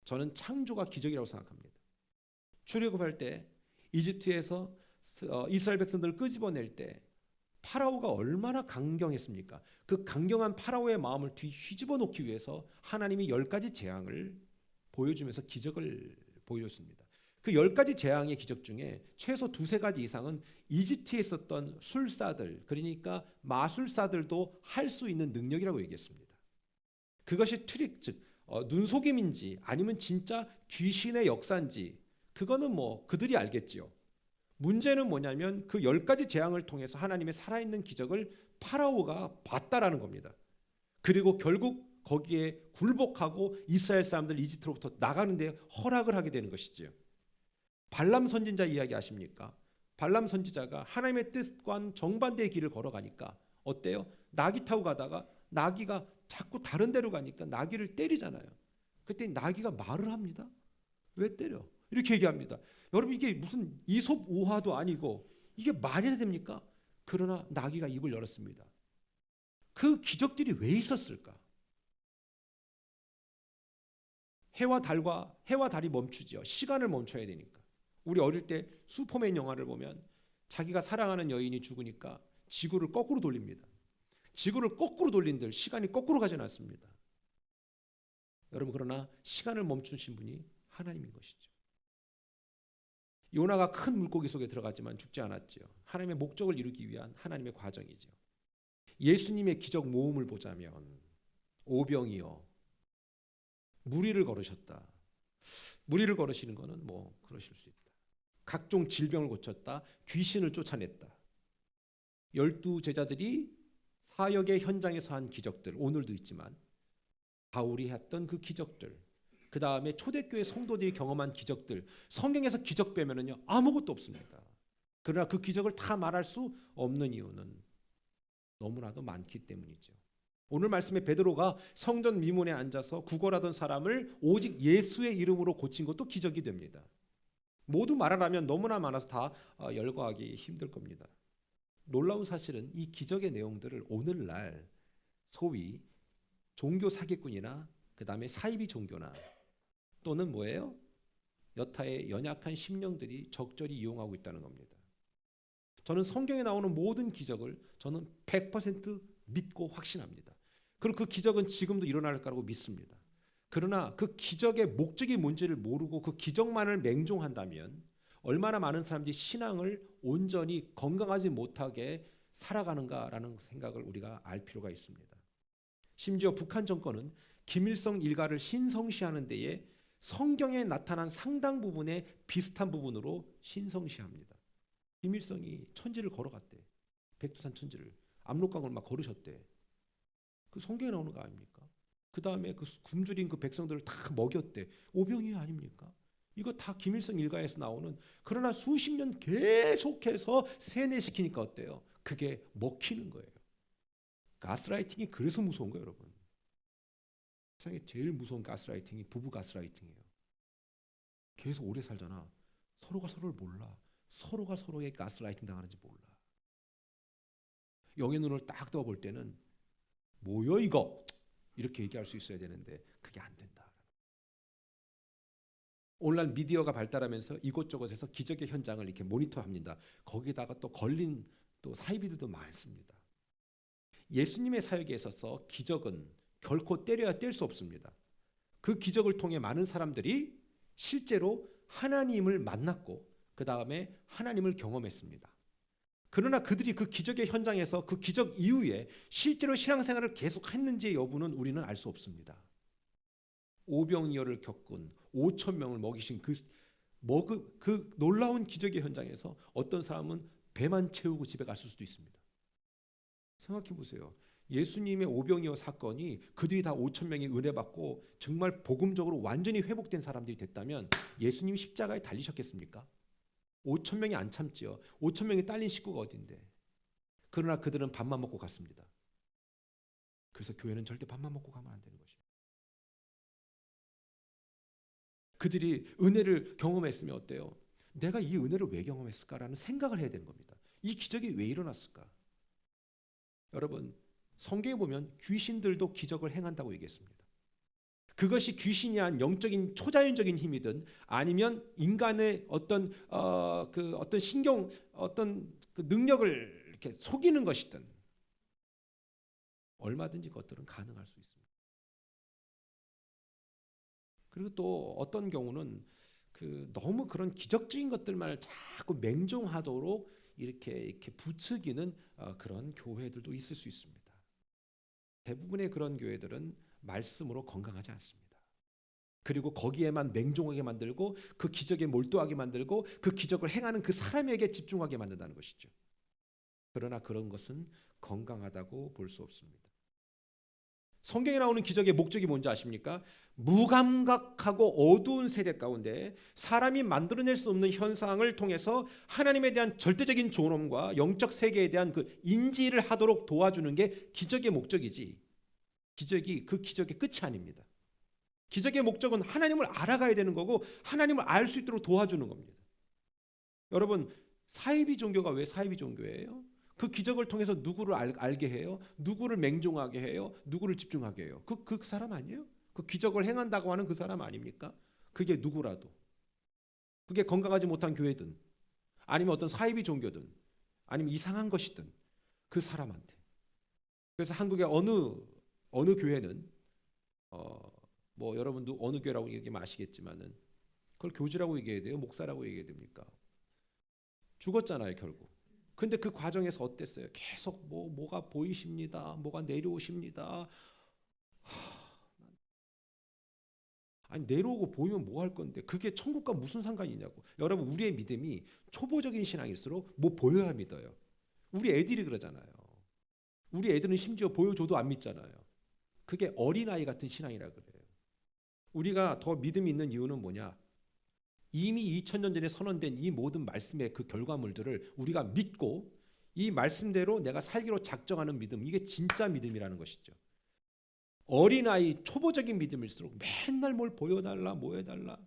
저는 창조가 기적이라고 생각합니다. 출애굽할 때 이집트에서 이스라엘 백성들을 끄집어낼 때 파라오가 얼마나 강경했습니까? 그 강경한 파라오의 마음을 뒤집어 놓기 위해서 하나님이 10가지 재앙을 보여주면서 기적을 보여줬습니다. 그 10가지 재앙의 기적 중에 최소 두세 가지 이상은 이집트에 있었던 술사들, 그러니까 마술사들도 할 수 있는 능력이라고 얘기했습니다. 그것이 트릭, 즉 눈속임인지 아니면 진짜 귀신의 역사인지 그거는 뭐 그들이 알겠지요. 문제는 뭐냐면 그 10가지 재앙을 통해서 하나님의 살아있는 기적을 파라오가 봤다라는 겁니다. 그리고 결국 거기에 굴복하고 이스라엘 사람들 이집트로부터 나가는데 허락을 하게 되는 것이지요. 발람 선지자 이야기 아십니까? 발람 선지자가 하나님의 뜻과는 정반대의 길을 걸어가니까 어때요? 나귀 타고 가다가 나귀가 자꾸 다른 데로 가니까 나귀를 때리잖아요. 그때 나귀가 말을 합니다. 왜 때려? 이렇게 얘기합니다. 여러분 이게 무슨 이솝 우화도 아니고 이게 말이 됩니까? 그러나 나귀가 입을 열었습니다. 그 기적들이 왜 있었을까? 해와 달이 멈추죠. 시간을 멈춰야 되니까. 우리 어릴 때 슈퍼맨 영화를 보면 자기가 사랑하는 여인이 죽으니까 지구를 거꾸로 돌립니다. 지구를 거꾸로 돌린들 시간이 거꾸로 가지 않습니다. 여러분 그러나 시간을 멈추신 분이 하나님인 것이죠. 요나가 큰 물고기 속에 들어갔지만 죽지 않았지요. 하나님의 목적을 이루기 위한 하나님의 과정이죠. 예수님의 기적 모험을 보자면 오병이어 무리를 걸으셨다. 무리를 걸으시는 것은 뭐 그러실 수 있다. 각종 질병을 고쳤다. 귀신을 쫓아냈다. 12 제자들이 사역의 현장에서 한 기적들 오늘도 있지만 바울이 했던 그 기적들, 그 다음에 초대교회 성도들이 경험한 기적들, 성경에서 기적 빼면은요 아무것도 없습니다. 그러나 그 기적을 다 말할 수 없는 이유는 너무나도 많기 때문이죠. 오늘 말씀에 베드로가 성전 미문에 앉아서 구걸하던 사람을 오직 예수의 이름으로 고친 것도 기적이 됩니다. 모두 말하라면 너무나 많아서 다 열거하기 힘들 겁니다. 놀라운 사실은 이 기적의 내용들을 오늘날 소위 종교 사기꾼이나 그 다음에 사이비 종교나 또는 뭐예요? 여타의 연약한 심령들이 적절히 이용하고 있다는 겁니다. 저는 성경에 나오는 모든 기적을 저는 100% 믿고 확신합니다. 그리고 그 기적은 지금도 일어날 거라고 믿습니다. 그러나 그 기적의 목적이 뭔지를 모르고 그 기적만을 맹종한다면 얼마나 많은 사람들이 신앙을 온전히 건강하지 못하게 살아가는가라는 생각을 우리가 알 필요가 있습니다. 심지어 북한 정권은 김일성 일가를 신성시하는 데에 성경에 나타난 상당 부분의 비슷한 부분으로 신성시합니다. 김일성이 천지를 걸어갔대. 백두산 천지를 압록강을 막 걸으셨대. 그 성경에 나오는 거 아닙니까? 그 다음에 그 굶주린 그 백성들을 다 먹였대. 오병이어 아닙니까? 이거 다 김일성 일가에서 나오는, 그러나 수십 년 계속해서 세뇌시키니까 어때요? 그게 먹히는 거예요. 가스라이팅이 그래서 무서운 거예요, 여러분. 세상에 제일 무서운 가스라이팅이 부부 가스라이팅이에요. 계속 오래 살잖아. 서로가 서로를 몰라. 서로가 서로의 가스라이팅 당하는지 몰라. 영의 눈을 딱 떠 볼 때는 뭐여 이거? 이렇게 얘기할 수 있어야 되는데 그게 안 된다. 오늘날 미디어가 발달하면서 이곳저곳에서 기적의 현장을 이렇게 모니터합니다. 거기다가 또 걸린 또 사이비들도 많습니다. 예수님의 사역에 있어서 기적은 결코 때려야 뗄 수 없습니다. 그 기적을 통해 많은 사람들이 실제로 하나님을 만났고 그 다음에 하나님을 경험했습니다. 그러나 그들이 그 기적의 현장에서 그 기적 이후에 실제로 신앙생활을 계속했는지의 여부는 우리는 알 수 없습니다. 오병이어를 겪은 5천 명을 먹이신 그 놀라운 기적의 현장에서 어떤 사람은 배만 채우고 집에 갔을 수도 있습니다. 생각해 보세요. 예수님의 오병이어 사건이 그들이 다 5천 명이 은혜 받고 정말 복음적으로 완전히 회복된 사람들이 됐다면 예수님이 십자가에 달리셨겠습니까? 5천 명이 안 참지요. 5천 명이 딸린 식구가 어딘데. 그러나 그들은 밥만 먹고 갔습니다. 그래서 교회는 절대 밥만 먹고 가면 안 되는 것입니다. 그들이 은혜를 경험했으면 어때요? 내가 이 은혜를 왜 경험했을까라는 생각을 해야 되는 겁니다. 이 기적이 왜 일어났을까? 여러분, 성경에 보면 귀신들도 기적을 행한다고 얘기했습니다. 그것이 귀신이 한 영적인 초자연적인 힘이든 아니면 인간의 어떤 어떤 신경 어떤 그 능력을 이렇게 속이는 것이든 얼마든지 그것들은 가능할 수 있습니다. 그리고 또 어떤 경우는 너무 그런 기적적인 것들만 자꾸 맹종하도록 이렇게 부추기는 그런 교회들도 있을 수 있습니다. 대부분의 그런 교회들은 말씀으로 건강하지 않습니다. 그리고 거기에만 맹종하게 만들고 그 기적에 몰두하게 만들고 그 기적을 행하는 그 사람에게 집중하게 만든다는 것이죠. 그러나 그런 것은 건강하다고 볼 수 없습니다. 성경에 나오는 기적의 목적이 뭔지 아십니까? 무감각하고 어두운 세대 가운데 사람이 만들어낼 수 없는 현상을 통해서 하나님에 대한 절대적인 존엄과 영적 세계에 대한 그 인지를 하도록 도와주는 게 기적의 목적이지, 기적이 그 기적의 끝이 아닙니다. 기적의 목적은 하나님을 알아가야 되는 거고 하나님을 알 수 있도록 도와주는 겁니다. 여러분, 사이비 종교가 왜 사이비 종교예요? 그 기적을 통해서 누구를 알게 해요? 누구를 맹종하게 해요? 누구를 집중하게 해요? 그 사람 아니에요? 그 기적을 행한다고 하는 그 사람 아닙니까? 그게 누구라도. 그게 건강하지 못한 교회든 아니면 어떤 사이비 종교든 아니면 이상한 것이든 그 사람한테. 그래서 한국의 어느 교회는 뭐 여러분도 어느 교회라고 얘기하면 아시겠지만은 그걸 교주라고 얘기해야 돼요? 목사라고 얘기해야 됩니까? 죽었잖아요, 결국. 근데 그 과정에서 어땠어요? 계속 뭐가 보이십니다. 뭐가 내려오십니다. 아니 내려오고 보이면 뭐 할 건데 그게 천국과 무슨 상관이 있냐고. 여러분, 우리의 믿음이 초보적인 신앙일수록 뭐 보여야 믿어요. 우리 애들이 그러잖아요. 우리 애들은 심지어 보여줘도 안 믿잖아요. 그게 어린아이 같은 신앙이라 그래요. 우리가 더 믿음이 있는 이유는 뭐냐? 이미 2000년 전에 선언된 이 모든 말씀의 그 결과물들을 우리가 믿고 이 말씀대로 내가 살기로 작정하는 믿음, 이게 진짜 믿음이라는 것이죠. 어린아이 초보적인 믿음일수록 맨날 뭘 보여달라 뭐 해달라.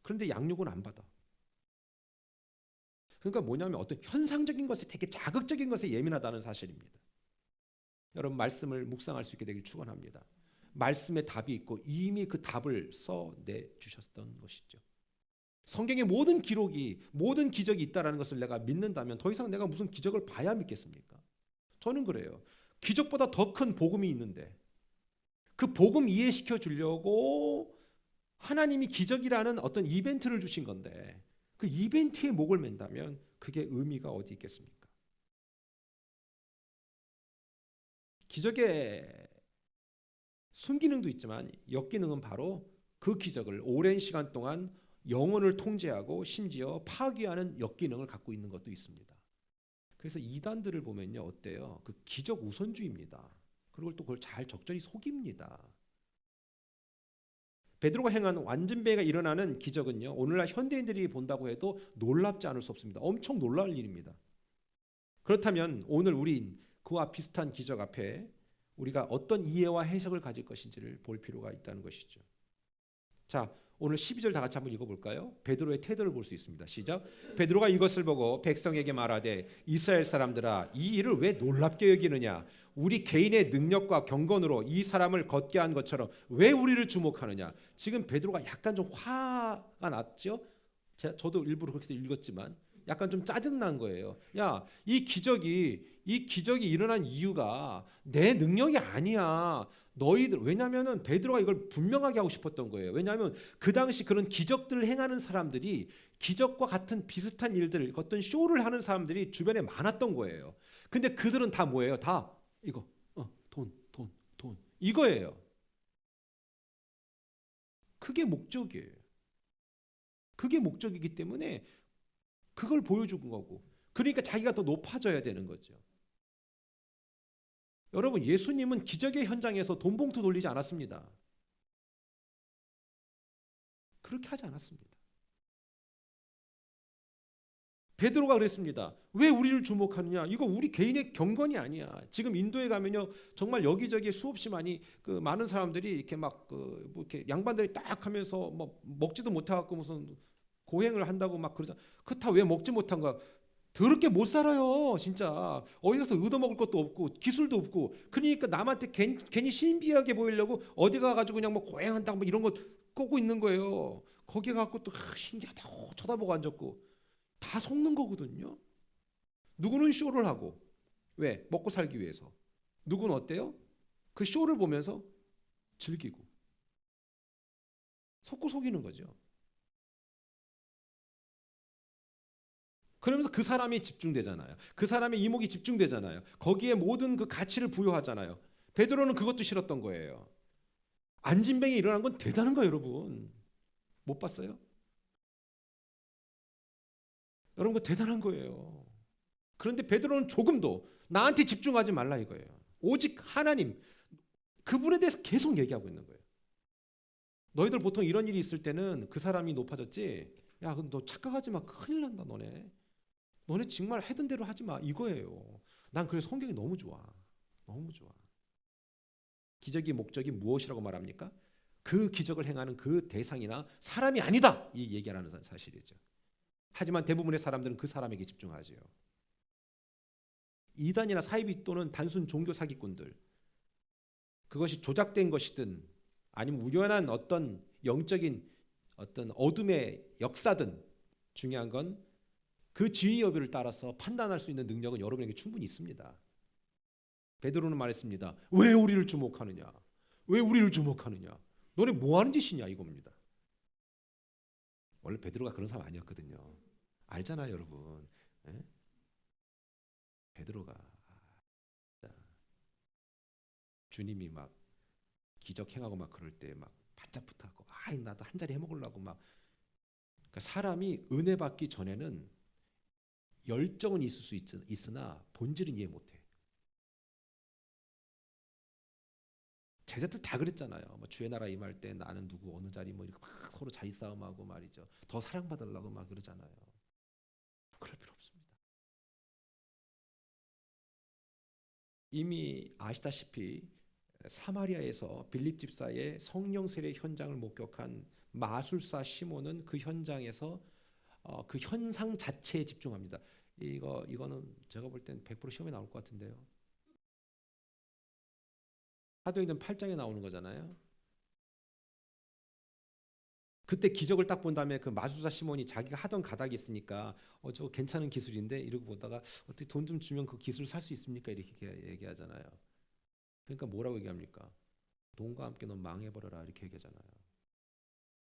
그런데 양육은 안 받아. 그러니까 뭐냐면 어떤 현상적인 것에 되게 자극적인 것에 예민하다는 사실입니다. 여러분, 말씀을 묵상할 수 있게 되길 축원합니다. 말씀에 답이 있고 이미 그 답을 써내 주셨던 것이죠. 성경의 모든 기록이, 모든 기적이 있다는 것을 내가 믿는다면 더 이상 내가 무슨 기적을 봐야 믿겠습니까? 저는 그래요. 기적보다 더 큰 복음이 있는데 그 복음 이해시켜 주려고 하나님이 기적이라는 어떤 이벤트를 주신 건데 그 이벤트에 목을 맨다면 그게 의미가 어디 있겠습니까? 기적의 순기능도 있지만 역기능은 바로 그 기적을 오랜 시간 동안 영혼을 통제하고 심지어 파괴하는 역기능을 갖고 있는 것도 있습니다. 그래서 이단들을 보면요, 어때요? 그 기적 우선주의입니다. 그리고 또 그걸 잘 적절히 속입니다. 베드로가 행한 완전배가 일어나는 기적은요, 오늘날 현대인들이 본다고 해도 놀랍지 않을 수 없습니다. 엄청 놀랄 일입니다. 그렇다면 오늘 우린 그와 비슷한 기적 앞에 우리가 어떤 이해와 해석을 가질 것인지를 볼 필요가 있다는 것이죠. 자, 오늘 12절 다 같이 한번 읽어볼까요? 베드로의 태도를 볼 수 있습니다. 시작. 베드로가 이것을 보고 백성에게 말하되 이스라엘 사람들아, 이 일을 왜 놀랍게 여기느냐? 우리 개인의 능력과 경건으로 이 사람을 걷게 한 것처럼 왜 우리를 주목하느냐? 지금 베드로가 약간 좀 화가 났죠? 저도 일부러 그렇게 읽었지만 약간 좀 짜증난 거예요. 야, 이 기적이 일어난 이유가 내 능력이 아니야. 너희들, 왜냐하면 베드로가 이걸 분명하게 하고 싶었던 거예요. 왜냐하면 그 당시 그런 기적들을 행하는 사람들이, 기적과 같은 비슷한 일들, 어떤 쇼를 하는 사람들이 주변에 많았던 거예요. 근데 그들은 다 뭐예요? 다 이거 돈 이거예요. 그게 목적이에요. 그게 목적이기 때문에 그걸 보여준 거고, 그러니까 자기가 더 높아져야 되는 거죠. 여러분, 예수님은 기적의 현장에서 돈 봉투 돌리지 않았습니다. 그렇게 하지 않았습니다. 베드로가 그랬습니다. 왜 우리를 주목하느냐? 이거 우리 개인의 경건이 아니야. 지금 인도에 가면요, 정말 여기저기 수없이 많은 사람들이 이렇게 이렇게 양반들이 딱 하면서 뭐 먹지도 못해갖고 무슨 고행을 한다고 막 그러잖아. 그렇다 왜 먹지 못한 거야? 더럽게 못 살아요. 진짜 어디 가서 얻어먹을 것도 없고 기술도 없고, 그러니까 남한테 괜히 신비하게 보이려고 어디 가가지고 그냥 뭐 고행한다고 뭐 이런 거 꼬고 있는 거예요. 거기에 갖고 또 신기하다고 쳐다보고 앉았고, 다 속는 거거든요. 누구는 쇼를 하고, 왜? 먹고 살기 위해서. 누구는 어때요? 그 쇼를 보면서 즐기고, 속고 속이는 거죠. 그러면서 그 사람이 집중되잖아요. 그 사람의 이목이 집중되잖아요. 거기에 모든 그 가치를 부여하잖아요. 베드로는 그것도 싫었던 거예요. 안진뱅이 일어난 건 대단한 거예요, 여러분. 못 봤어요? 여러분, 그거 대단한 거예요. 그런데 베드로는 조금도 나한테 집중하지 말라 이거예요. 오직 하나님, 그분에 대해서 계속 얘기하고 있는 거예요. 너희들 보통 이런 일이 있을 때는 그 사람이 높아졌지, 야, 너 착각하지 마. 큰일 난다, 너네 정말 하던 대로 하지 마, 이거예요. 난 그래서 성경이 너무 좋아. 너무 좋아. 기적의 목적이 무엇이라고 말합니까? 그 기적을 행하는 그 대상이나 사람이 아니다, 이 얘기하는 사실이죠. 하지만 대부분의 사람들은 그 사람에게 집중하죠. 이단이나 사이비 또는 단순 종교 사기꾼들, 그것이 조작된 것이든 아니면 우연한 어떤 영적인 어떤 어둠의 역사든, 중요한 건 그 진위 여부를 따라서 판단할 수 있는 능력은 여러분에게 충분히 있습니다. 베드로는 말했습니다. 왜 우리를 주목하느냐? 왜 우리를 주목하느냐? 너네 뭐 하는 짓이냐, 이겁니다. 원래 베드로가 그런 사람 아니었거든요. 알잖아요, 여러분. 예? 베드로가 주님이 막 기적 행하고 막 그럴 때 막 바짝 붙하고, 나도 한 자리 해먹으려고 막. 그러니까 사람이 은혜 받기 전에는 열정은 있을 수 있으나 본질은 이해 못해. 제자들 다 그랬잖아요. 뭐 주의 나라 임할 때 나는 누구 어느 자리 뭐 이렇게 막 서로 자리 싸움하고 말이죠. 더 사랑받으려고 막 그러잖아요. 그럴 필요 없습니다. 이미 아시다시피 사마리아에서 빌립 집사의 성령 세례 현장을 목격한 마술사 시몬은 그 현장에서 그 현상 자체에 집중합니다. 이거는 제가 볼 땐 100% 시험에 나올 것 같은데요. 사도행전 8장에 나오는 거잖아요. 그때 기적을 딱 본 다음에 그 마술사 시몬이 자기가 하던 가닥이 있으니까 저거 괜찮은 기술인데 이러고 보다가 어떻게 돈 좀 주면 그 기술을 살 수 있습니까? 이렇게 얘기하잖아요. 그러니까 뭐라고 얘기합니까? 돈과 함께 넌 망해버려라, 이렇게 얘기하잖아요.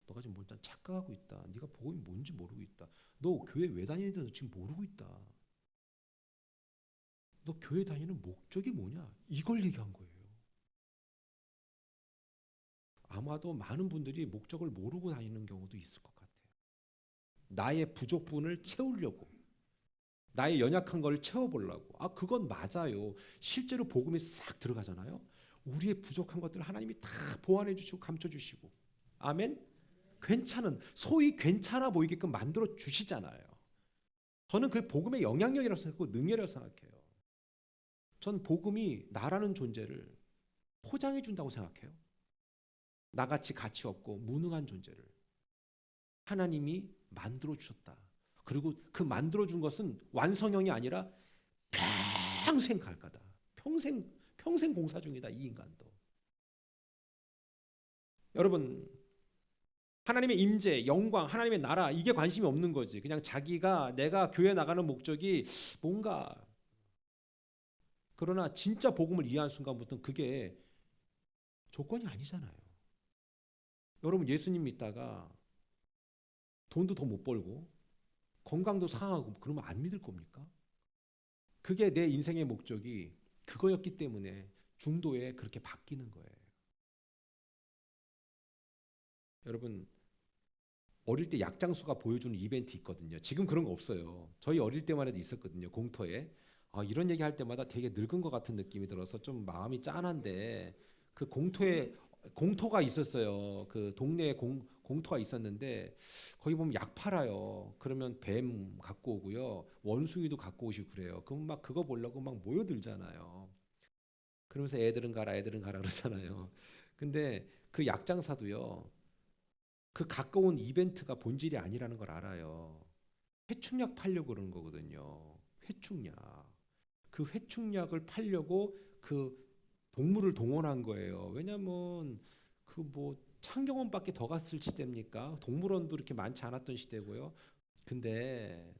너가 지금 뭔지 착각하고 있다. 네가 복음이 뭔지 모르고 있다. 너 교회 왜 다니는지 지금 모르고 있다. 너 교회 다니는 목적이 뭐냐? 이걸 얘기한 거예요. 아마도 많은 분들이 목적을 모르고 다니는 경우도 있을 것 같아요. 나의 부족분을 채우려고, 나의 연약한 걸 채워보려고. 그건 맞아요. 실제로 복음이 싹 들어가잖아요. 우리의 부족한 것들 하나님이 다 보완해 주시고 감춰 주시고, 아멘. 소위 괜찮아 보이게끔 만들어 주시잖아요. 저는 그 복음의 영향력이라고 생각하고 능력이라고 생각해요. 전 복음이 나라는 존재를 포장해 준다고 생각해요. 나같이 가치 없고 무능한 존재를 하나님이 만들어 주셨다. 그리고 그 만들어 준 것은 완성형이 아니라 평생 갈 거다. 평생 공사 중이다, 이 인간도. 여러분, 하나님의 임재, 영광, 하나님의 나라, 이게 관심이 없는 거지. 그냥 내가 교회 나가는 목적이 뭔가. 그러나 진짜 복음을 이해한 순간부터는 그게 조건이 아니잖아요. 여러분, 예수님 믿다가 돈도 더 못 벌고 건강도 상하고 그러면 안 믿을 겁니까? 그게 내 인생의 목적이 그거였기 때문에 중도에 그렇게 바뀌는 거예요. 여러분, 어릴 때 약장수가 보여주는 이벤트 있거든요. 지금 그런 거 없어요. 저희 어릴 때만 해도 있었거든요, 공터에. 이런 얘기 할 때마다 되게 늙은 것 같은 느낌이 들어서 좀 마음이 짠한데, 그 공터가 있었어요. 그 동네에 공터가 있었는데 거기 보면 약 팔아요. 그러면 뱀 갖고 오고요, 원숭이도 갖고 오시고 그래요. 그럼 막 그거 보려고 막 모여들잖아요. 그러면서 애들은 가라 그러잖아요. 근데 그 약장사도요, 그 가까운 이벤트가 본질이 아니라는 걸 알아요. 해충약 팔려고 그러는 거거든요. 회충약. 그 회충약을 팔려고 그 동물을 동원한 거예요. 왜냐하면 그 뭐 창경원밖에 더 갔을 시대입니까? 동물원도 이렇게 많지 않았던 시대고요. 근데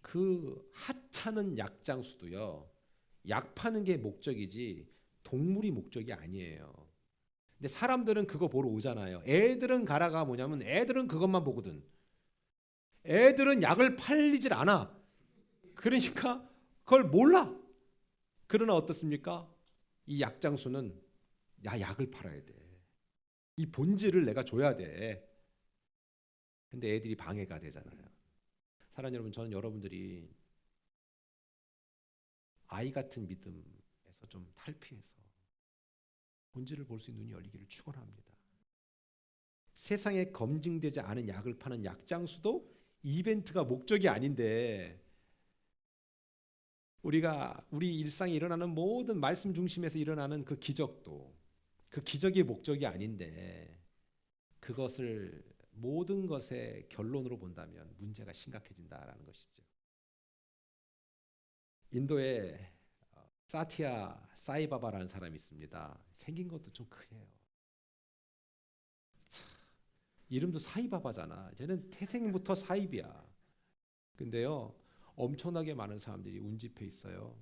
그 하찮은 약장수도요. 약 파는 게 목적이지 동물이 목적이 아니에요. 근데 사람들은 그거 보러 오잖아요. 애들은 가라가 뭐냐면 애들은 그것만 보거든. 애들은 약을 팔리질 않아. 그러니까 그걸 몰라. 그러나 어떻습니까? 이 약장수는 약을 팔아야 돼. 이 본질을 내가 줘야 돼. 근데 애들이 방해가 되잖아요. 사랑하는 여러분, 저는 여러분들이 아이 같은 믿음에서 좀 탈피해서 본질을 볼 수 있는 눈이 열리기를 축원합니다. 세상에 검증되지 않은 약을 파는 약장수도 이벤트가 목적이 아닌데 우리가 우리 일상에 일어나는 모든 말씀 중심에서 일어나는 그 기적도 그 기적이 목적이 아닌데 그것을 모든 것의 결론으로 본다면 문제가 심각해진다라는 것이죠. 인도에 사티아 사이바바라는 사람이 있습니다. 생긴 것도 좀 그래요. 참, 이름도 사이바바잖아. 쟤는 태생부터 사이비야. 근데요, 엄청나게 많은 사람들이 운집해 있어요.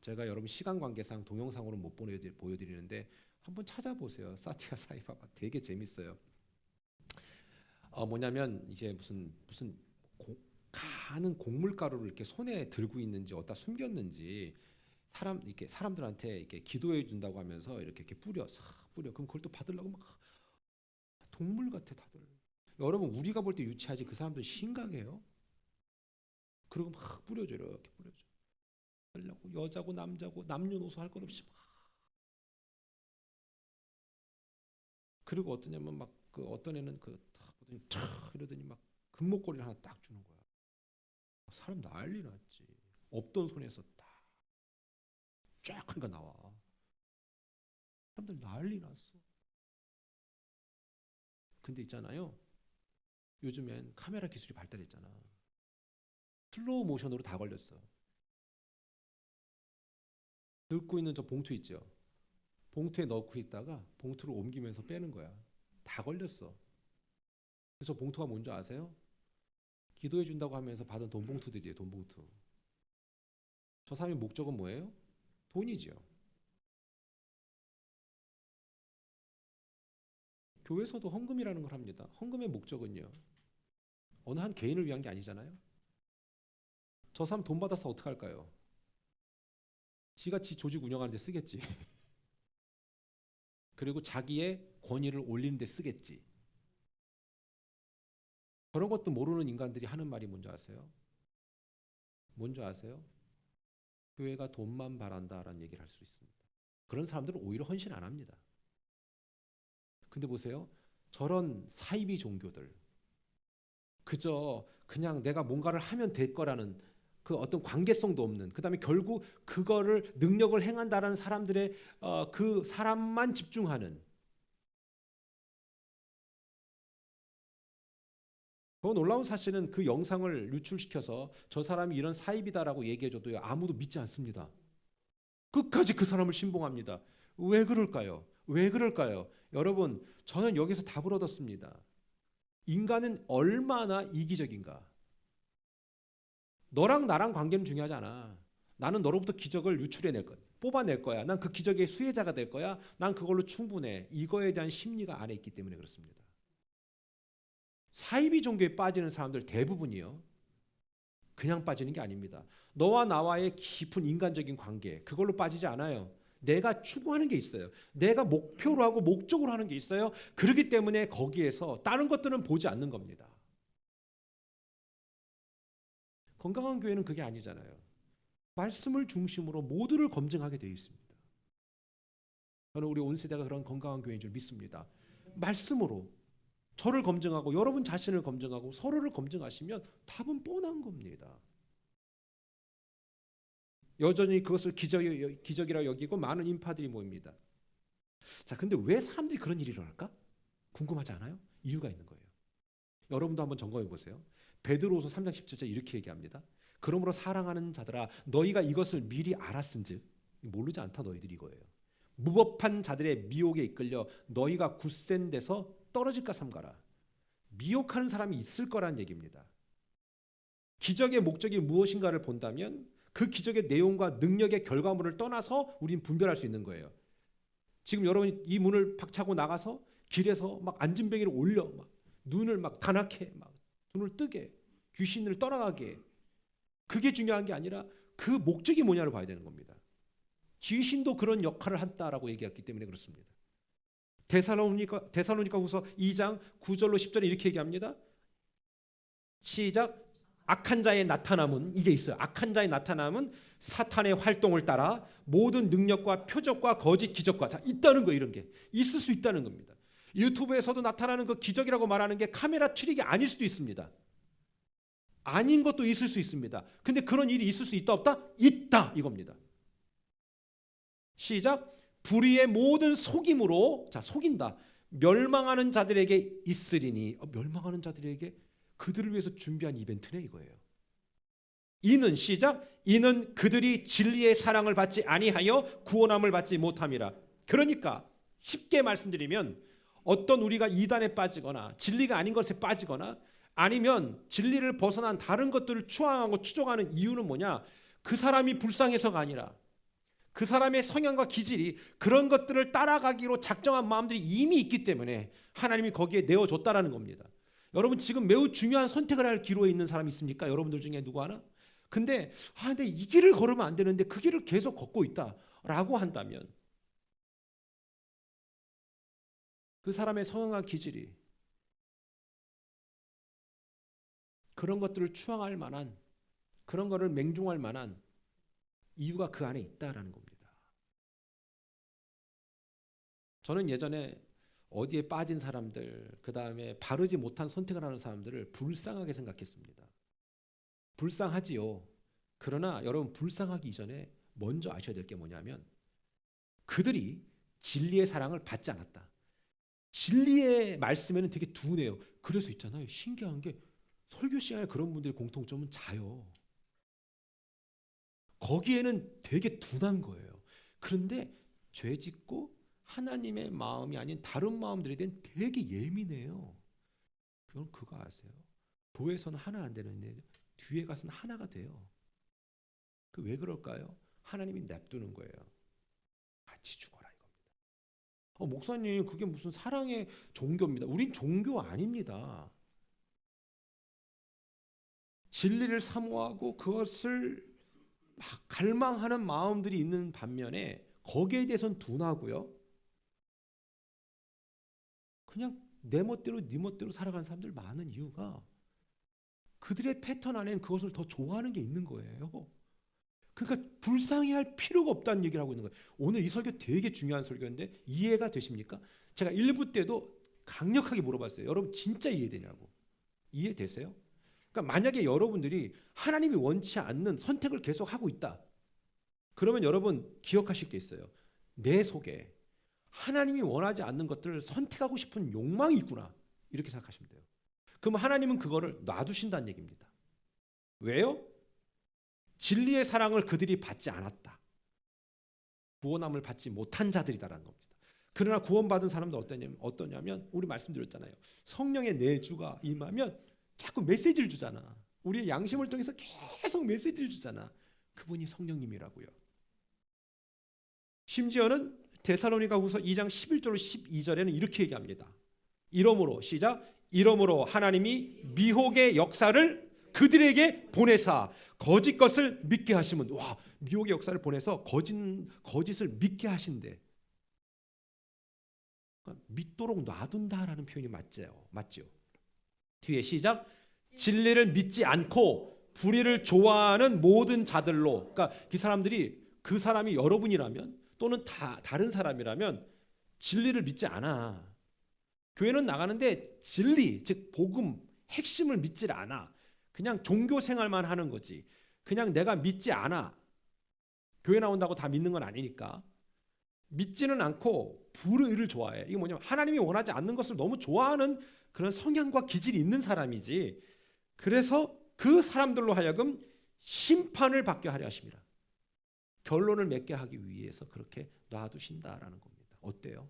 제가 여러분 시간 관계상 동영상으로 못 보여드리는데 한번 찾아보세요. 사티아 사이바바 되게 재밌어요. 뭐냐면 이제 무슨 가는 곡물가루를 이렇게 손에 들고 있는지 어디다 숨겼는지 이렇게 사람들한테 이렇게 기도해 준다고 하면서 이렇게 뿌려 싹 뿌려. 그럼 그걸 또 받으려고 막 동물 같아 다들. 여러분 우리가 볼 때 유치하지 그 사람들 심각해요. 그리고 막 뿌려줘 이렇게 뿌려줘. 하려고 여자고 남자고 남녀노소 할 것 없이 막. 그리고 어떠냐면 막 그 어떤 애는 그딱 보더니 촥 이러더니 막 금목걸이를 하나 딱 주는 거야. 사람 난리 났지. 없던 손에서 쫙 하니까 나와. 사람들 난리 났어. 근데 있잖아요. 요즘엔 카메라 기술이 발달했잖아. 슬로우 모션으로 다 걸렸어. 들고 있는 저 봉투 있죠. 봉투에 넣고 있다가 봉투를 옮기면서 빼는 거야. 다 걸렸어. 그래서 봉투가 뭔지 아세요? 기도해 준다고 하면서 받은 돈 봉투들이에요. 돈 봉투. 저 사람의 목적은 뭐예요? 돈이지요. 교회에서도 헌금이라는 걸 합니다. 헌금의 목적은요. 어느 한 개인을 위한 게 아니잖아요. 저 사람 돈 받아서 어떻게 할까요? 지가 지 조직 운영하는 데 쓰겠지. 그리고 자기의 권위를 올리는 데 쓰겠지. 그런 것도 모르는 인간들이 하는 말이 뭔지 아세요? 뭔지 아세요? 교회가 돈만 바란다라는 얘기를 할 수 있습니다. 그런 사람들은 오히려 헌신 안 합니다. 근데 보세요. 저런 사이비 종교들 그저 그냥 내가 뭔가를 하면 될 거라는 그 어떤 관계성도 없는 그다음에 결국 그거를 능력을 행한다라는 사람들의 그 사람만 집중하는 더 놀라운 사실은 그 영상을 유출시켜서 저 사람이 이런 사입이다라고 얘기해줘도 아무도 믿지 않습니다. 끝까지 그 사람을 신봉합니다. 왜 그럴까요? 왜 그럴까요? 여러분 저는 여기서 답을 얻었습니다. 인간은 얼마나 이기적인가. 너랑 나랑 관계는 중요하지 않아. 나는 너로부터 기적을 유출해낼 거야. 뽑아낼 거야. 난 그 기적의 수혜자가 될 거야. 난 그걸로 충분해. 이거에 대한 심리가 안에 있기 때문에 그렇습니다. 사이비 종교에 빠지는 사람들 대부분이요. 그냥 빠지는 게 아닙니다. 너와 나와의 깊은 인간적인 관계 그걸로 빠지지 않아요. 내가 추구하는 게 있어요. 내가 목표로 하고 목적으로 하는 게 있어요. 그렇기 때문에 거기에서 다른 것들은 보지 않는 겁니다. 건강한 교회는 그게 아니잖아요. 말씀을 중심으로 모두를 검증하게 되어 있습니다. 저는 우리 온 세대가 그런 건강한 교회인 줄 믿습니다. 말씀으로 저를 검증하고 여러분 자신을 검증하고 서로를 검증하시면 답은 뻔한 겁니다. 여전히 그것을 기적이라 여기고 많은 인파들이 모입니다. 자, 근데 왜 사람들이 그런 일이 일어날까? 궁금하지 않아요? 이유가 있는 거예요. 여러분도 한번 점검해 보세요. 베드로후서 3장 17절 이렇게 얘기합니다. 그러므로 사랑하는 자들아 너희가 이것을 미리 알았은즉 모르지 않다 너희들이 이거예요. 무법한 자들의 미혹에 이끌려 너희가 굳센 데서 떨어질까 삼가라. 미혹하는 사람이 있을 거란 얘기입니다. 기적의 목적이 무엇인가를 본다면 그 기적의 내용과 능력의 결과물을 떠나서 우린 분별할 수 있는 거예요. 지금 여러분이 이 문을 박차고 나가서 길에서 막 안진뱅이를 올려 막 눈을 막 단악해 막 눈을 뜨게 귀신을 떠나가게 그게 중요한 게 아니라 그 목적이 뭐냐를 봐야 되는 겁니다. 귀신도 그런 역할을 한다라고 얘기했기 때문에 그렇습니다. 데살로니가후서 2장 9절로 10절에 이렇게 얘기합니다. 시작. 악한 자의 나타남은 이게 있어요. 악한 자의 나타남은 사탄의 활동을 따라 모든 능력과 표적과 거짓 기적과 있다는 거 이런 게 있을 수 있다는 겁니다. 유튜브에서도 나타나는 그 기적이라고 말하는 게 카메라 트릭이 아닐 수도 있습니다. 아닌 것도 있을 수 있습니다. 근데 그런 일이 있을 수 있다 없다? 있다 이겁니다. 시작. 불의의 모든 속임으로 속인다. 멸망하는 자들에게 있으리니 멸망하는 자들에게 그들을 위해서 준비한 이벤트네 이거예요. 이는 시작. 이는 그들이 진리의 사랑을 받지 아니하여 구원함을 받지 못함이라. 그러니까 쉽게 말씀드리면 어떤 우리가 이단에 빠지거나 진리가 아닌 것에 빠지거나 아니면 진리를 벗어난 다른 것들을 추앙하고 추종하는 이유는 뭐냐? 그 사람이 불쌍해서가 아니라 그 사람의 성향과 기질이 그런 것들을 따라가기로 작정한 마음들이 이미 있기 때문에 하나님이 거기에 내어줬다라는 겁니다. 여러분 지금 매우 중요한 선택을 할 기로에 있는 사람이 있습니까? 여러분들 중에 누구 하나? 근데 이 길을 걸으면 안 되는데 그 길을 계속 걷고 있다라고 한다면 그 사람의 성향과 기질이 그런 것들을 추앙할 만한 그런 것을 맹종할 만한 이유가 그 안에 있다라는 겁니다. 저는 예전에 어디에 빠진 사람들, 그 다음에 바르지 못한 선택을 하는 사람들을 불쌍하게 생각했습니다. 불쌍하지요. 그러나 여러분 불쌍하기 이전에 먼저 아셔야 될 게 뭐냐면 그들이 진리의 사랑을 받지 않았다. 진리의 말씀에는 되게 둔해요. 그래서 있잖아요. 신기한 게 설교 시간에 그런 분들의 공통점은 자요. 거기에는 되게 둔한 거예요. 그런데 죄 짓고 하나님의 마음이 아닌 다른 마음들에 대한 되게 예민해요. 그건 그거 아세요? 교회에서는 하나 안 되는데 뒤에 가서는 하나가 돼요. 그 왜 그럴까요? 하나님이 냅두는 거예요. 같이 죽어라 이겁니다. 목사님 그게 무슨 사랑의 종교입니다. 우린 종교 아닙니다. 진리를 사모하고 그것을 막 갈망하는 마음들이 있는 반면에 거기에 대해서는 둔하고요. 그냥 내 멋대로 네 멋대로 살아가는 사람들 많은 이유가 그들의 패턴 안에는 그것을 더 좋아하는 게 있는 거예요. 그러니까 불쌍해할 필요가 없다는 얘기를 하고 있는 거예요. 오늘 이 설교 되게 중요한 설교인데 이해가 되십니까? 제가 1부 때도 강력하게 물어봤어요. 여러분 진짜 이해되냐고. 이해되세요? 그러니까 만약에 여러분들이 하나님이 원치 않는 선택을 계속 하고 있다. 그러면 여러분 기억하실 게 있어요. 내 속에 하나님이 원하지 않는 것들을 선택하고 싶은 욕망이 있구나. 이렇게 생각하시면 돼요. 그럼 하나님은 그거를 놔두신다는 얘기입니다. 왜요? 진리의 사랑을 그들이 받지 않았다. 구원함을 받지 못한 자들이다라는 겁니다. 그러나 구원받은 사람도 어떠냐면 우리 말씀드렸잖아요. 성령의 내주가 임하면 자꾸 메시지를 주잖아. 우리의 양심을 통해서 계속 메시지를 주잖아. 그분이 성령님이라고요. 심지어는 데살로니가후서 2장 11절로 12절에는 이렇게 얘기합니다. 이러므로 시작. 이러므로 하나님이 미혹의 역사를 그들에게 보내사 거짓 것을 믿게 하시면 미혹의 역사를 보내서 거짓을 믿게 하신대. 그러니까 믿도록 놔둔다라는 표현이 맞죠? 뒤에 시작. 진리를 믿지 않고 불의를 좋아하는 모든 자들로. 그러니까 그 사람이 여러분이라면 또는 다른 사람이라면 진리를 믿지 않아. 교회는 나가는데 진리, 즉 복음, 핵심을 믿질 않아. 그냥 종교 생활만 하는 거지. 그냥 내가 믿지 않아. 교회 나온다고 다 믿는 건 아니니까. 믿지는 않고 불의를 좋아해. 이게 뭐냐면 하나님이 원하지 않는 것을 너무 좋아하는 그런 성향과 기질이 있는 사람이지. 그래서 그 사람들로 하여금 심판을 받게 하려 하십니다. 결론을 맺게 하기 위해서 그렇게 놔두신다라는 겁니다. 어때요?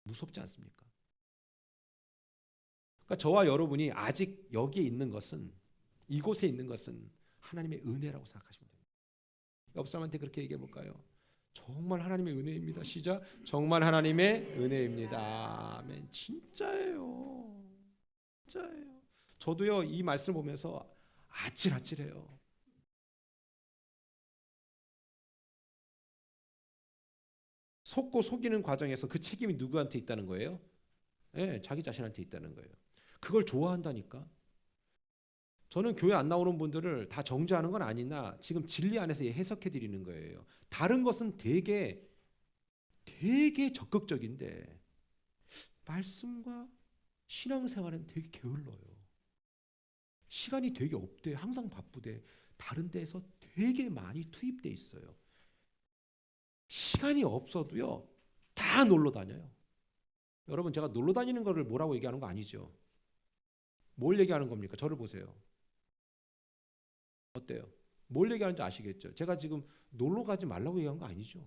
무섭지 않습니까? 그러니까 저와 여러분이 아직 여기에 있는 것은, 이곳에 있는 것은 하나님의 은혜라고 생각하시면 됩니다. 옆 사람한테 그렇게 얘기해 볼까요? 정말 하나님의 은혜입니다. 시작. 정말 하나님의 은혜입니다. 아멘. 진짜예요. 진짜예요. 저도요, 이 말씀을 보면서 아찔아찔해요. 속고 속이는 과정에서 그 책임이 누구한테 있다는 거예요? 네, 자기 자신한테 있다는 거예요. 그걸 좋아한다니까. 저는 교회 안 나오는 분들을 다 정죄하는 건 아니나 지금 진리 안에서 해석해 드리는 거예요. 다른 것은 되게 적극적인데 말씀과 신앙생활은 되게 게을러요. 시간이 되게 없대. 항상 바쁘대. 다른 데에서 되게 많이 투입돼 있어요. 시간이 없어도요, 다 놀러 다녀요. 여러분, 제가 놀러 다니는 거를 뭐라고 얘기하는 거 아니죠? 뭘 얘기하는 겁니까? 저를 보세요. 어때요? 뭘 얘기하는지 아시겠죠? 제가 지금 놀러 가지 말라고 얘기한 거 아니죠?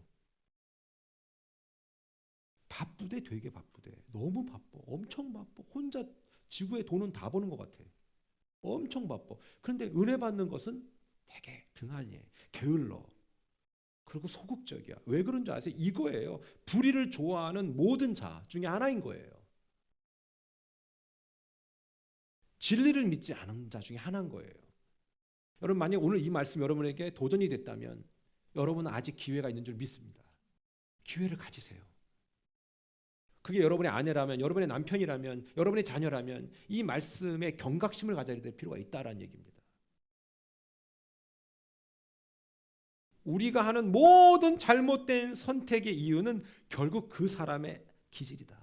바쁘대. 되게 바쁘대. 너무 바빠. 엄청 바빠. 혼자 지구에 돈은 다 버는 것 같아. 엄청 바빠. 그런데 은혜 받는 것은 되게 등한히 게을러. 그리고 소극적이야. 왜 그런 줄 아세요? 이거예요. 불의를 좋아하는 모든 자 중에 하나인 거예요. 진리를 믿지 않은 자 중에 하나인 거예요. 여러분, 만약 오늘 이 말씀 여러분에게 도전이 됐다면 여러분은 아직 기회가 있는 줄 믿습니다. 기회를 가지세요. 그게 여러분의 아내라면, 여러분의 남편이라면, 여러분의 자녀라면 이 말씀에 경각심을 가져야 될 필요가 있다라는 얘기입니다. 우리가 하는 모든 잘못된 선택의 이유는 결국 그 사람의 기질이다.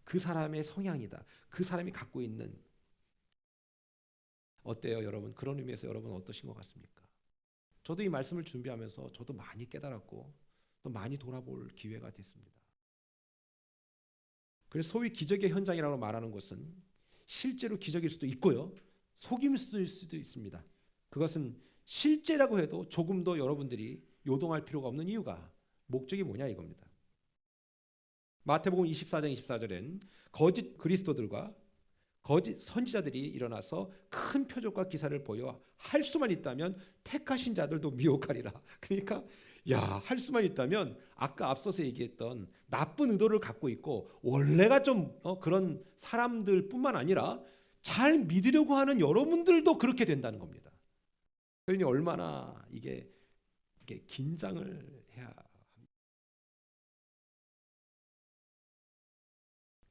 그 사람의 성향이다. 그 사람이 갖고 있는. 어때요, 여러분? 그런 의미에서 여러분 어떠신 것 같습니까? 저도 이 말씀을 준비하면서 저도 많이 깨달았고 또 많이 돌아볼 기회가 됐습니다. 그래서 소위 기적의 현장이라고 말하는 것은 실제로 기적일 수도 있고요, 속임수일 수도 있습니다. 그것은 실제라고 해도 조금 더 여러분들이 요동할 필요가 없는 이유가, 목적이 뭐냐 이겁니다. 마태복음 24장 24절엔 거짓 그리스도들과 거짓 선지자들이 일어나서 큰 표적과 기사를 보여 할 수만 있다면 택하신 자들도 미혹하리라. 그러니까 할 수만 있다면 아까 앞서서 얘기했던 나쁜 의도를 갖고 있고 원래가 좀 그런 사람들뿐만 아니라 잘 믿으려고 하는 여러분들도 그렇게 된다는 겁니다. 그러니 얼마나 이게 긴장을 해야 합니다.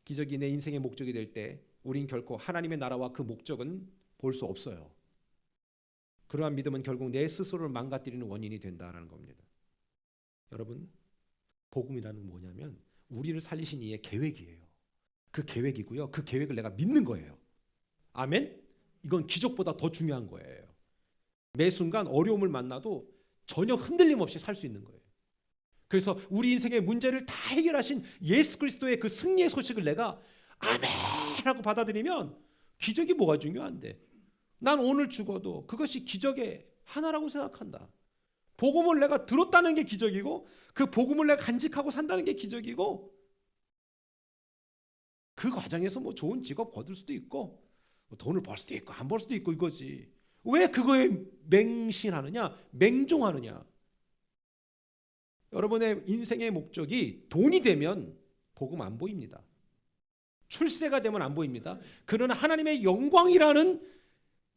기적이 내 인생의 목적이 될 때 우린 결코 하나님의 나라와 그 목적은 볼 수 없어요. 그러한 믿음은 결국 내 스스로를 망가뜨리는 원인이 된다는 겁니다. 여러분, 복음이라는 건 뭐냐면 우리를 살리신 이의 계획이에요. 그 계획이고요, 그 계획을 내가 믿는 거예요. 아멘? 이건 기적보다 더 중요한 거예요. 매 순간 어려움을 만나도 전혀 흔들림 없이 살 수 있는 거예요. 그래서 우리 인생의 문제를 다 해결하신 예수 그리스도의 그 승리의 소식을 내가 아멘 하고 받아들이면 기적이 뭐가 중요한데, 난 오늘 죽어도 그것이 기적의 하나라고 생각한다. 복음을 내가 들었다는 게 기적이고 그 복음을 내가 간직하고 산다는 게 기적이고, 그 과정에서 뭐 좋은 직업 거둘 수도 있고 돈을 벌 수도 있고 안 벌 수도 있고 이거지. 왜 그거에 맹신하느냐, 맹종하느냐. 여러분의 인생의 목적이 돈이 되면 복음 안 보입니다. 출세가 되면 안 보입니다. 그러나 하나님의 영광이라는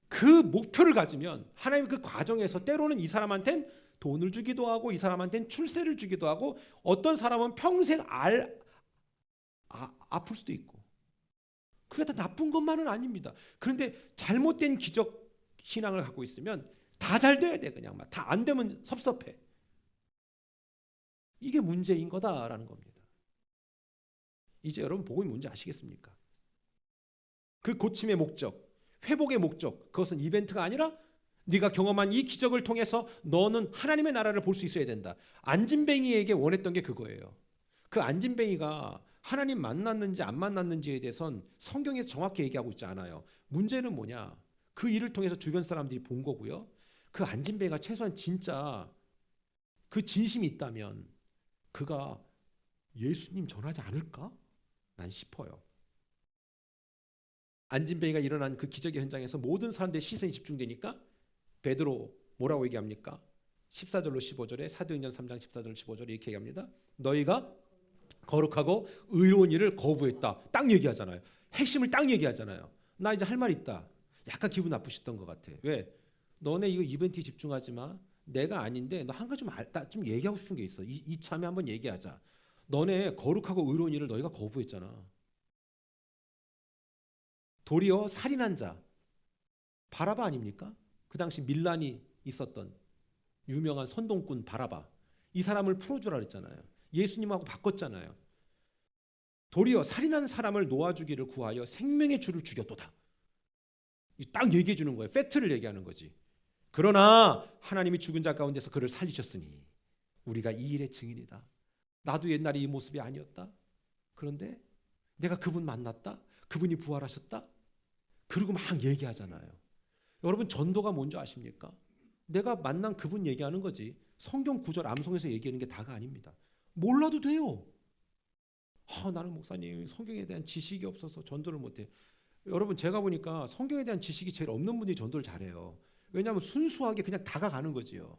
그 목표를 가지면 하나님 그 과정에서 때로는 이 사람한텐 돈을 주기도 하고 이 사람한텐 출세를 주기도 하고 어떤 사람은 평생 아플 수도 있고, 그게 다 나쁜 것만은 아닙니다. 그런데 잘못된 기적 신앙을 갖고 있으면 다 잘 돼야 돼. 그냥 막 다 안 되면 섭섭해. 이게 문제인 거다라는 겁니다. 이제 여러분 복음이 뭔지 아시겠습니까? 그 고침의 목적, 회복의 목적, 그것은 이벤트가 아니라 네가 경험한 이 기적을 통해서 너는 하나님의 나라를 볼 수 있어야 된다. 안진뱅이에게 원했던 게 그거예요. 그 안진뱅이가 하나님 만났는지 안 만났는지에 대해선 성경에서 정확히 얘기하고 있지 않아요. 문제는 뭐냐? 그 일을 통해서 주변 사람들이 본 거고요. 그 안진뱅이가 최소한 진짜 그 진심이 있다면 그가 예수님 전하지 않을까? 난 싶어요. 안진뱅이가 일어난 그 기적의 현장에서 모든 사람들의 시선이 집중되니까 베드로 뭐라고 얘기합니까? 14절로 15절에 사도행전 3장 14절 15절에 이렇게 얘기합니다. 너희가 거룩하고 의로운 일을 거부했다. 딱 얘기하잖아요. 핵심을 딱 얘기하잖아요. 나 이제 할 말 있다. 약간 기분 나쁘셨던 것 같아. 왜? 너네 이거 이벤트에 집중하지 마. 내가 아닌데 너 한 가지 좀 얘기하고 싶은 게 있어. 이참에 한번 얘기하자. 너네 거룩하고 의로운 일을 너희가 거부했잖아. 도리어 살인한 자 바라바 아닙니까? 그 당시 밀란이 있었던 유명한 선동꾼 바라바. 이 사람을 풀어주라 그랬잖아요. 예수님하고 바꿨잖아요. 도리어 살인한 사람을 놓아주기를 구하여 생명의 주를 죽였도다. 딱 얘기해 주는 거예요. 팩트를 얘기하는 거지. 그러나 하나님이 죽은 자 가운데서 그를 살리셨으니 우리가 이 일의 증인이다. 나도 옛날에 이 모습이 아니었다. 그런데 내가 그분 만났다. 그분이 부활하셨다. 그리고 막 얘기하잖아요. 여러분 전도가 뭔지 아십니까? 내가 만난 그분 얘기하는 거지. 성경 구절 암송해서 얘기하는 게 다가 아닙니다. 몰라도 돼요. 나는 목사님 성경에 대한 지식이 없어서 전도를 못해. 여러분 제가 보니까 성경에 대한 지식이 제일 없는 분이 전도를 잘해요. 왜냐하면 순수하게 그냥 다가가는 거지요.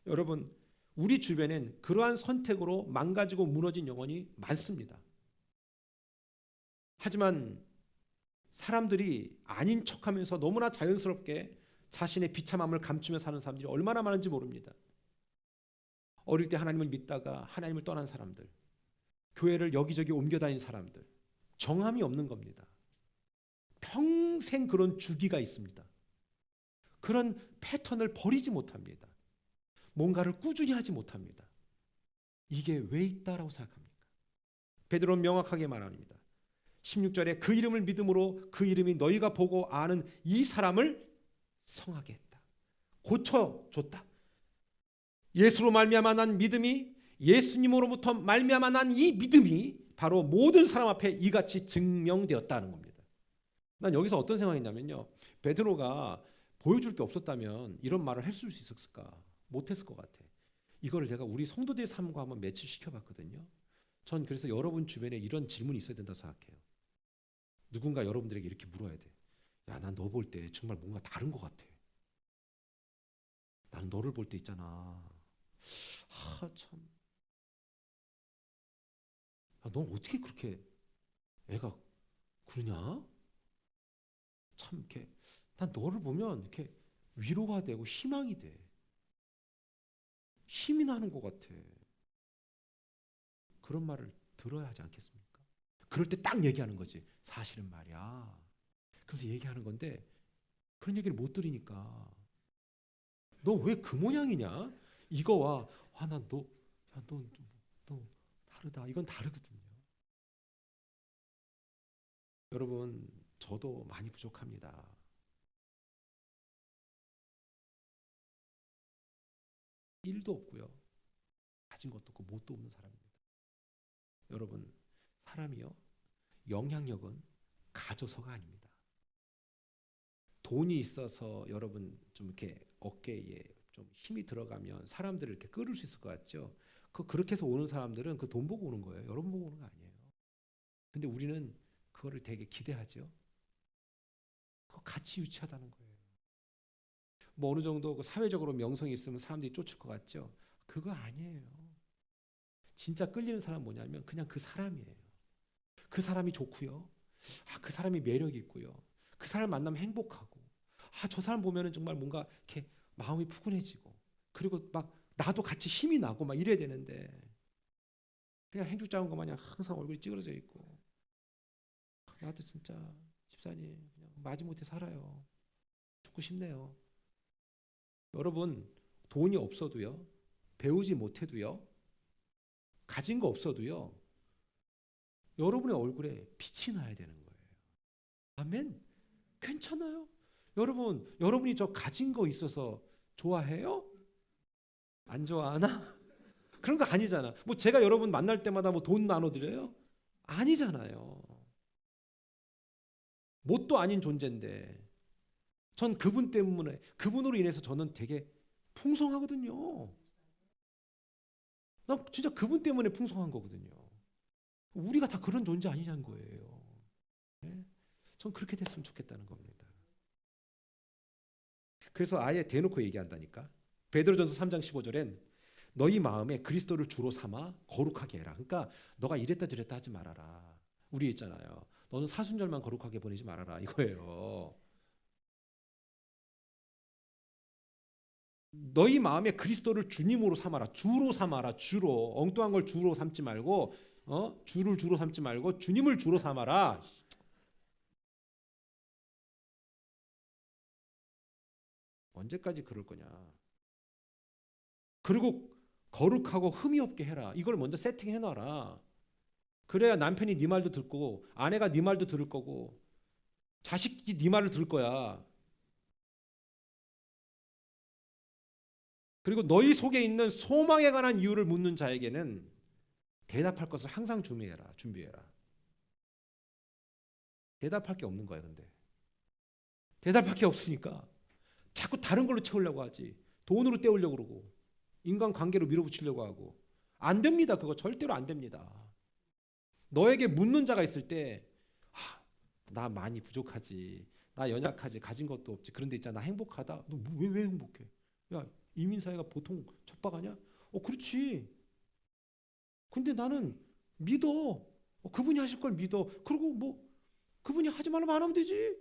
여러분 우리 주변엔 그러한 선택으로 망가지고 무너진 영혼이 많습니다. 하지만 사람들이 아닌 척하면서 너무나 자연스럽게 자신의 비참함을 감추며 사는 사람들이 얼마나 많은지 모릅니다. 어릴 때 하나님을 믿다가 하나님을 떠난 사람들, 교회를 여기저기 옮겨다닌 사람들, 정함이 없는 겁니다. 평생 그런 주기가 있습니다. 그런 패턴을 버리지 못합니다. 뭔가를 꾸준히 하지 못합니다. 이게 왜 있다라고 생각합니까? 베드로는 명확하게 말합니다. 16절에 그 이름을 믿음으로 그 이름이 너희가 보고 아는 이 사람을 성하게 했다. 고쳐줬다. 예수로 말미암아 난 믿음이, 예수님으로부터 말미암아 난 이 믿음이 바로 모든 사람 앞에 이같이 증명되었다는 겁니다. 난 여기서 어떤 생각이냐면요, 베드로가 보여줄 게 없었다면 이런 말을 했을 수 있었을까? 못했을 것 같아. 이거를 제가 우리 성도들의 삶과 한번 매치시켜 봤거든요. 전 그래서 여러분 주변에 이런 질문이 있어야 된다고 생각해요. 누군가 여러분들에게 이렇게 물어야 돼. 야, 난 너 볼 때 정말 뭔가 다른 것 같아. 나는 너를 볼 때 있잖아. 참. 넌 어떻게 그렇게 애가 그러냐? 참 이렇게 난 너를 보면 이렇게 위로가 되고 희망이 돼. 힘이 나는 것 같아. 그런 말을 들어야 하지 않겠습니까? 그럴 때 딱 얘기하는 거지. 사실은 말이야. 그래서 얘기하는 건데 그런 얘기를 못 들으니까 너 왜 그 모양이냐? 이거와 너 다르다. 이건 다르거든요. 여러분 저도 많이 부족합니다. 일도 없고요. 가진 것도 없고 뭣도 없는 사람입니다. 여러분 사람이요, 영향력은 가져서가 아닙니다. 돈이 있어서 여러분 좀 이렇게 어깨에 좀 힘이 들어가면 사람들을 이렇게 끌을 수 있을 것 같죠? 그렇게 해서 오는 사람들은 그 돈 보고 오는 거예요. 여러분 보고 오는 거 아니에요. 근데 우리는 그거를 되게 기대하죠. 그거 같이 유치하다는 거예요. 뭐 어느 정도 그 사회적으로 명성이 있으면 사람들이 쫓을 것 같죠? 그거 아니에요. 진짜 끌리는 사람은 뭐냐면 그냥 그 사람이에요. 그 사람이 좋고요. 그 사람이 매력이 있고요. 그 사람 만나면 행복하고, 저 사람 보면은 정말 뭔가 이렇게 마음이 푸근해지고, 그리고 막 나도 같이 힘이 나고 막 이래야 되는데 그냥 행주 작은 거 마냥 항상 얼굴이 찌그러져 있고, 나도 진짜 집사님 그냥 마지못해 살아요. 죽고 싶네요. 여러분 돈이 없어도요, 배우지 못해도요, 가진 거 없어도요, 여러분의 얼굴에 빛이 나야 되는 거예요. 아멘. 괜찮아요. 여러분이 저 가진 거 있어서 좋아해요? 안 좋아하나? 그런 거 아니잖아. 뭐 제가 여러분 만날 때마다 뭐 돈 나눠드려요? 아니잖아요. 뭣도 아닌 존재인데 전 그분 때문에, 그분으로 인해서 저는 되게 풍성하거든요. 난 진짜 그분 때문에 풍성한 거거든요. 우리가 다 그런 존재 아니냐는 거예요. 네? 전 그렇게 됐으면 좋겠다는 겁니다. 그래서 아예 대놓고 얘기한다니까. 베드로전서 3장 15절엔 너희 마음에 그리스도를 주로 삼아 거룩하게 해라. 그러니까 너가 이랬다 저랬다 하지 말아라. 우리 있잖아요. 너는 사순절만 거룩하게 보내지 말아라 이거예요. 너희 마음에 그리스도를 주님으로 삼아라. 주로 삼아라. 주로. 엉뚱한 걸 주로 삼지 말고 주를 주로 삼지 말고 주님을 주로 삼아라. 언제까지 그럴 거냐. 그리고 거룩하고 흠이 없게 해라. 이걸 먼저 세팅해 놔라. 그래야 남편이 네 말도 듣고 아내가 네 말도 들을 거고 자식이 네 말을 들을 거야. 그리고 너희 속에 있는 소망에 관한 이유를 묻는 자에게는 대답할 것을 항상 준비해라. 대답할 게 없는 거야, 근데. 대답할 게 없으니까 자꾸 다른 걸로 채우려고 하지. 돈으로 때우려고 그러고 인간관계로 밀어붙이려고 하고 안 됩니다. 그거 절대로 안 됩니다. 너에게 묻는 자가 있을 때 나 많이 부족하지. 나 연약하지. 가진 것도 없지. 그런데 있잖아. 나 행복하다. 너 왜 행복해? 야, 이민사회가 보통 척박하냐? 그렇지. 근데 나는 믿어. 그분이 하실 걸 믿어. 그리고 뭐 그분이 하지 말라면 안 하면 되지.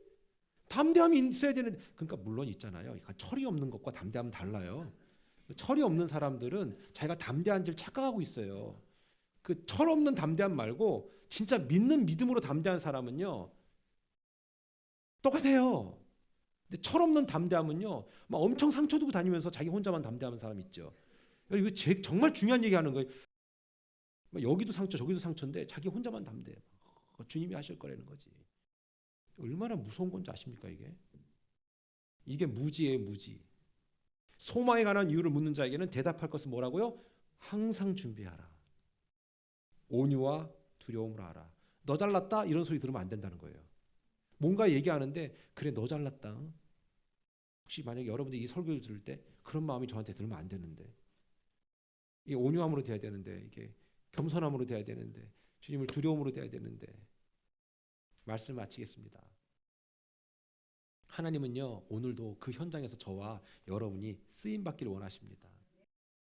담대함이 있어야 되는데. 그러니까 물론 있잖아요. 그러니까 철이 없는 것과 담대함은 달라요. 철이 없는 사람들은 자기가 담대한지를 착각하고 있어요. 그 철 없는 담대함 말고 진짜 믿는 믿음으로 담대한 사람은요 똑같아요. 근데 철 없는 담대함은요 막 엄청 상처 두고 다니면서 자기 혼자만 담대한 사람 있죠. 이거 정말 중요한 얘기하는 거예요. 여기도 상처 저기도 상처인데 자기 혼자만 담대. 주님이 하실 거라는 거지. 얼마나 무서운 건지 아십니까 이게? 이게 무지예요, 무지. 소망에 관한 이유를 묻는 자에게는 대답할 것은 뭐라고요? 항상 준비하라. 온유와 두려움으로 하라. 너 잘났다? 이런 소리 들으면 안 된다는 거예요. 뭔가 얘기하는데 그래 너 잘났다. 혹시 만약에 여러분들이 이 설교를 들을 때 그런 마음이 저한테 들으면 안 되는데 이게 온유함으로 돼야 되는데 이게 겸손함으로 돼야 되는데 주님을 두려움으로 돼야 되는데 말씀을 마치겠습니다. 하나님은요 오늘도 그 현장에서 저와 여러분이 쓰임 받기를 원하십니다.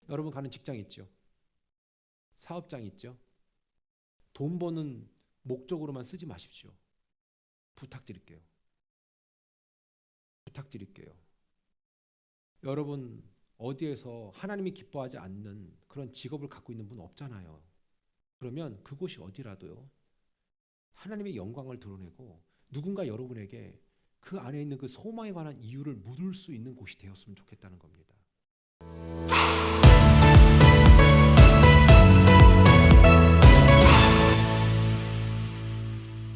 여러분 가는 직장 있죠? 사업장 있죠? 돈 버는 목적으로만 쓰지 마십시오. 부탁드릴게요. 여러분 어디에서 하나님이 기뻐하지 않는 그런 직업을 갖고 있는 분 없잖아요. 그러면 그곳이 어디라도요. 하나님의 영광을 드러내고 누군가 여러분에게 그 안에 있는 그 소망에 관한 이유를 묻을 수 있는 곳이 되었으면 좋겠다는 겁니다.